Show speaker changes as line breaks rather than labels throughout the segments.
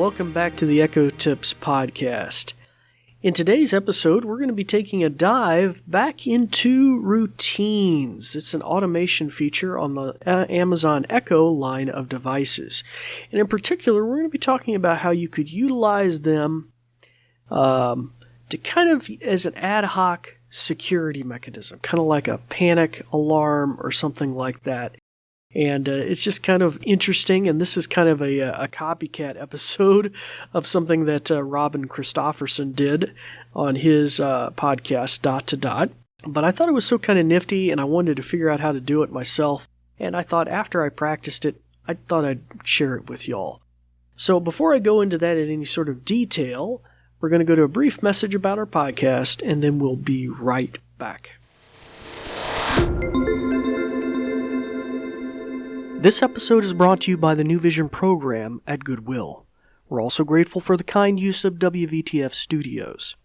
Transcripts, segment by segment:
welcome back to the Echo Tips podcast. In today's episode, we're going to be taking a dive back into routines. It's an automation feature on the Amazon Echo line of devices. And in particular, we're going to be talking about how you could utilize them to kind of as an ad hoc security mechanism, kind of like a panic alarm or something like that. And it's just kind of interesting, and this is kind of a copycat episode of something that Robin Christofferson did on his podcast, Dot to Dot. But I thought it was so kind of nifty, and I wanted to figure out how to do it myself. And I thought after I practiced it, I thought I'd share it with y'all. So before I go into that in any sort of detail, we're going to go to a brief message about our podcast, and then we'll be right back. This episode is brought to you by the New Vision program at Goodwill. We're also grateful for the kind use of WVTF Studios.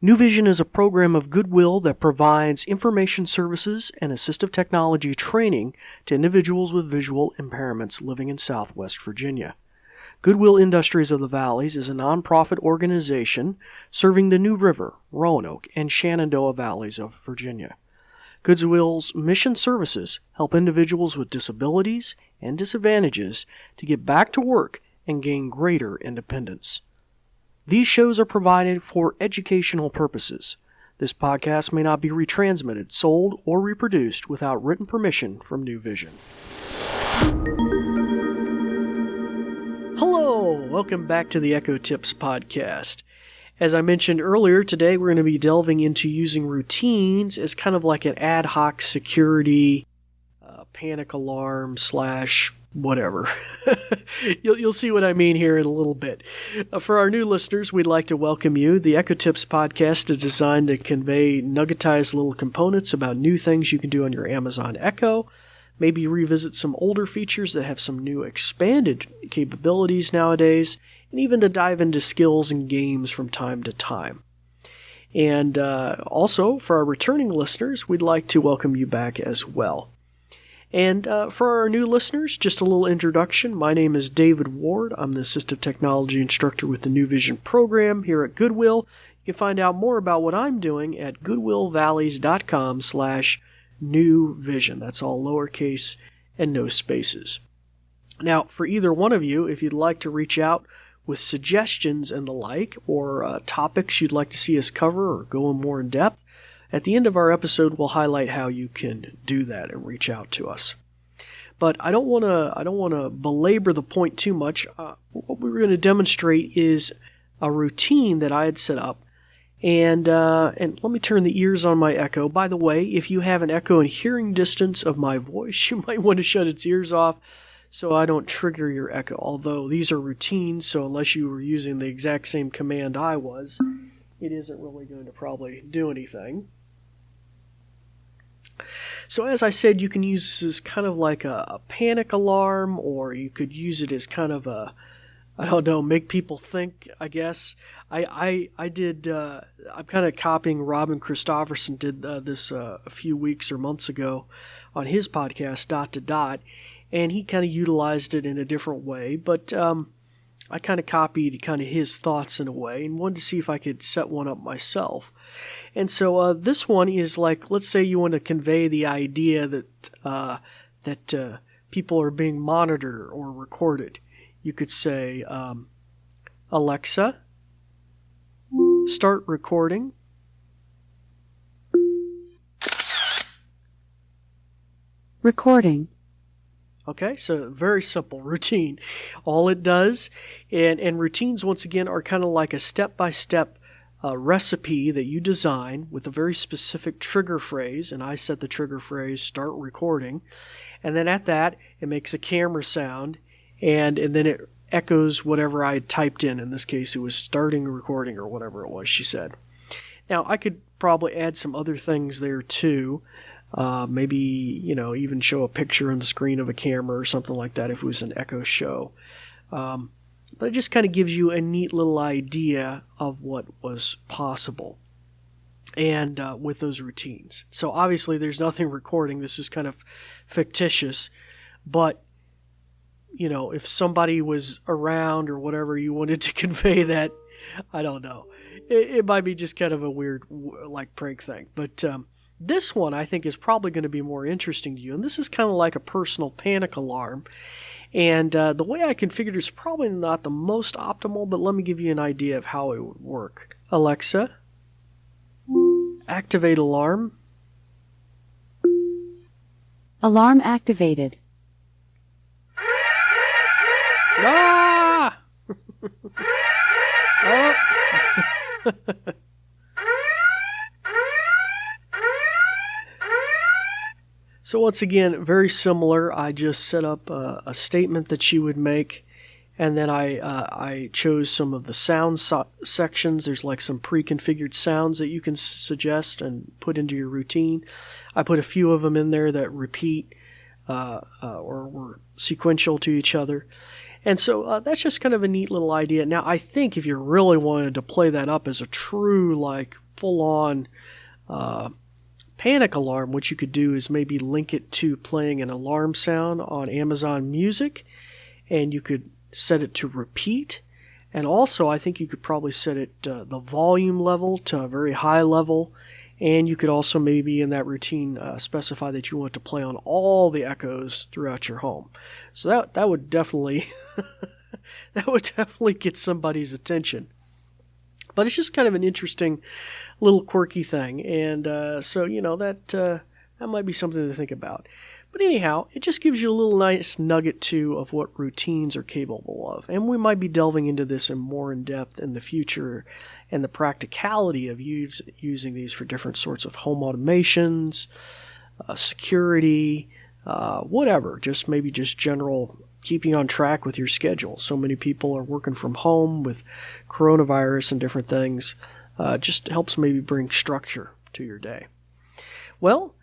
New Vision is a program of Goodwill that provides information services and assistive technology training to individuals with visual impairments living in Southwest Virginia. Goodwill Industries of the Valleys is a nonprofit organization serving the New River, Roanoke, and Shenandoah Valleys of Virginia. Goodwill's mission services help individuals with disabilities and disadvantages to get back to work and gain greater independence. These shows are provided for educational purposes. This podcast may not be retransmitted, sold, or reproduced without written permission from New Vision. Hello! Welcome back to the Echo Tips podcast. As I mentioned earlier, today we're going to be delving into using routines as kind of like an ad hoc security panic alarm / whatever. You'll see what I mean here in a little bit. For our new listeners, we'd like to welcome you. The Echo Tips podcast is designed to convey nuggetized little components about new things you can do on your Amazon Echo. Maybe revisit some older features that have some new expanded capabilities nowadays, and even to dive into skills and games from time to time. And also, for our returning listeners, we'd like to welcome you back as well. And for our new listeners, just a little introduction. My name is David Ward. I'm the Assistive Technology Instructor with the New Vision program here at Goodwill. You can find out more about what I'm doing at goodwillvalleys.com/New Vision. That's all lowercase and no spaces. Now, for either one of you, if you'd like to reach out with suggestions and the like, or topics you'd like to see us cover or go in more in depth, at the end of our episode, we'll highlight how you can do that and reach out to us. But I don't want to belabor the point too much. What we're going to demonstrate is a routine that I had set up. And let me turn the ears on my Echo. By the way, if you have an Echo in hearing distance of my voice, you might want to shut its ears off so I don't trigger your Echo. Although these are routines, so unless you were using the exact same command I was, it isn't really going to probably do anything. So as I said, you can use this as kind of like a panic alarm, or you could use it as kind of a, I don't know, make people think, I guess. I'm kind of copying Robin Christofferson did this a few weeks or months ago on his podcast, Dot to Dot, and he kind of utilized it in a different way, but I kind of copied kind of his thoughts in a way and wanted to see if I could set one up myself. And so this one is like, let's say you want to convey the idea that people are being monitored or recorded. You could say, Alexa, start recording.
Recording.
Okay, so very simple routine. All it does, and routines once again are kind of like a step-by-step recipe that you design with a very specific trigger phrase, and I set the trigger phrase, start recording, and then at that, it makes a camera sound, and then it echoes whatever I had typed in. In this case, it was starting recording or whatever it was she said. Now, I could probably add some other things there too. Maybe, even show a picture on the screen of a camera or something like that if it was an Echo show. But it just kind of gives you a neat little idea of what was possible and with those routines. So obviously there's nothing recording. This is kind of fictitious. But if somebody was around or whatever, you wanted to convey that. I don't know. It might be just kind of a weird, like, prank thing. But this one I think is probably going to be more interesting to you. And this is kind of like a personal panic alarm. And the way I configured it is probably not the most optimal, but let me give you an idea of how it would work. Alexa, activate alarm.
Alarm activated.
Ah! Oh. So once again, very similar. I just set up a statement that she would make, and then I chose some of the sound sections. There's like some pre-configured sounds that you can suggest and put into your routine. I put a few of them in there that repeat or were sequential to each other. And so that's just kind of a neat little idea. Now, I think if you really wanted to play that up as a true, like, full-on panic alarm, what you could do is maybe link it to playing an alarm sound on Amazon Music, and you could set it to repeat. And also, I think you could probably set it the volume level to a very high level, and you could also maybe in that routine specify that you want to play on all the echoes throughout your home. So that would definitely that would definitely get somebody's attention. But it's just kind of an interesting little quirky thing, and so that might be something to think about. But anyhow, it just gives you a little nice nugget too of what routines are capable of, and we might be delving into this more in depth in the future, and the practicality of using these for different sorts of home automations, security, whatever. Just maybe just general keeping on track with your schedule. So many people are working from home with coronavirus and different things. Just helps maybe bring structure to your day. Well,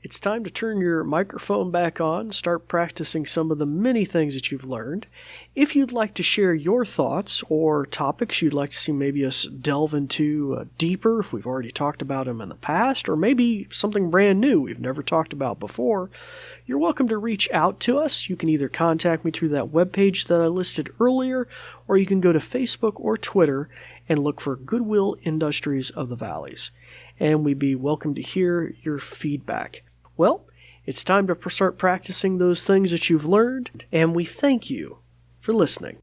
it's time to turn your microphone back on, start practicing some of the many things that you've learned. If you'd like to share your thoughts or topics you'd like to see maybe us delve into deeper, if we've already talked about them in the past, or maybe something brand new we've never talked about before, you're welcome to reach out to us. You can either contact me through that webpage that I listed earlier, or you can go to Facebook or Twitter and look for Goodwill Industries of the Valleys. And we'd be welcome to hear your feedback. Well, it's time to start practicing those things that you've learned, and we thank you for listening.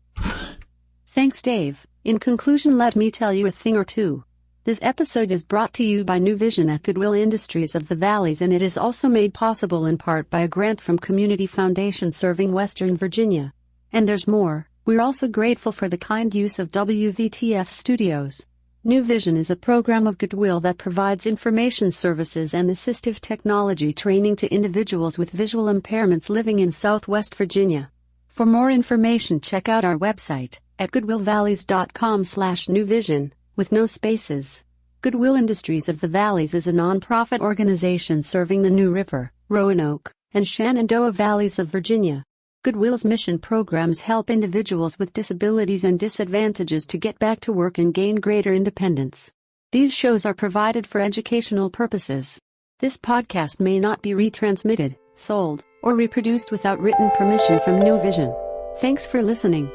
Thanks, Dave. In conclusion, let me tell you a thing or two. This episode is brought to you by New Vision at Goodwill Industries of the Valleys, and it is also made possible in part by a grant from Community Foundation serving Western Virginia. And there's more. We're also grateful for the kind use of WVTF Studios. New Vision is a program of Goodwill that provides information services and assistive technology training to individuals with visual impairments living in Southwest Virginia. For more information, check out our website at goodwillvalleys.com/newvision, with no spaces. Goodwill Industries of the Valleys is a nonprofit organization serving the New River, Roanoke, and Shenandoah Valleys of Virginia. Goodwill's mission programs help individuals with disabilities and disadvantages to get back to work and gain greater independence. These shows are provided for educational purposes. This podcast may not be retransmitted, sold, or reproduced without written permission from New Vision. Thanks for listening.